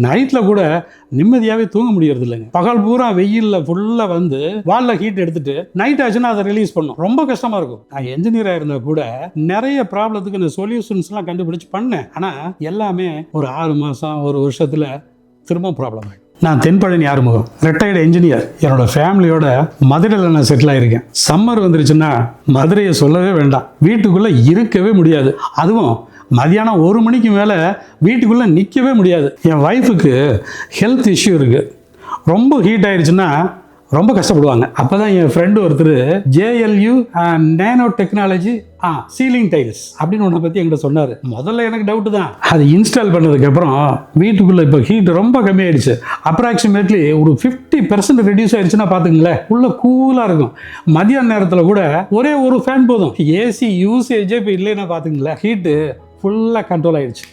நைட்டில் கூட நிம்மதியாகவே தூங்க முடியறது இல்லைங்க. பகல் பூரா வெயிலில் ஃபுல்லாக வந்து வாலில் ஹீட் எடுத்துட்டு நைட் ஆச்சுன்னா அதை ரிலீஸ் பண்ணும். ரொம்ப கஷ்டமாக இருக்கும். நான் என்ஜினியராக இருந்தால் கூட நிறைய ப்ராப்ளத்துக்கு இந்த சொல்யூஷன்ஸ்லாம் கண்டுபிடிச்சு பண்ணேன். ஆனால் எல்லாமே ஒரு 6 மாதம் 1 வருஷத்தில் திரும்ப ப்ராப்ளம் ஆகிடும். நான் தென்பழனி ஆறுமுகம், ரிட்டையர்டு என்ஜினியர். என்னோட ஃபேமிலியோட மதுரையில் நான் செட்டில் ஆகிருக்கேன். சம்மர் வந்துருச்சுன்னா மதுரையை சொல்லவே வேண்டாம், வீட்டுக்குள்ளே இருக்கவே முடியாது. அதுவும் மதியானம் 1 மணிக்கு மேலே வீட்டுக்குள்ளே நிற்கவே முடியாது. என் ஒய்ஃபுக்கு ஹெல்த் இஷ்யூ இருக்குது. ரொம்ப ஹீட் ஆயிடுச்சுன்னா ரொம்ப கஷ்டப்படுவாங்க. அப்போ தான் என் ஃப்ரெண்டு ஒருத்தர் JLU nano technology ceiling tiles அப்படின்னு ஒன்றை பற்றி என்கிட்ட சொன்னார். முதல்ல எனக்கு டவுட்டு தான். அது இன்ஸ்டால் பண்ணதுக்கப்புறம் வீட்டுக்குள்ளே இப்போ ஹீட் ரொம்ப கம்மியாயிடுச்சு. அப்ராக்சிமேட்லி ஒரு 50% ரெடியூஸ் ஆயிடுச்சுன்னா பார்த்துங்களேன், உள்ள கூலாக இருக்கும். மதியான நேரத்தில் கூட ஒரே ஒரு ஃபேன் போதும். ஏசி யூசேஜே இப்போ இல்லைன்னா பார்த்துங்களேன், ஹீட்டு ஃபுல்லாக கண்ட்ரோல் ஆயிடுச்சு.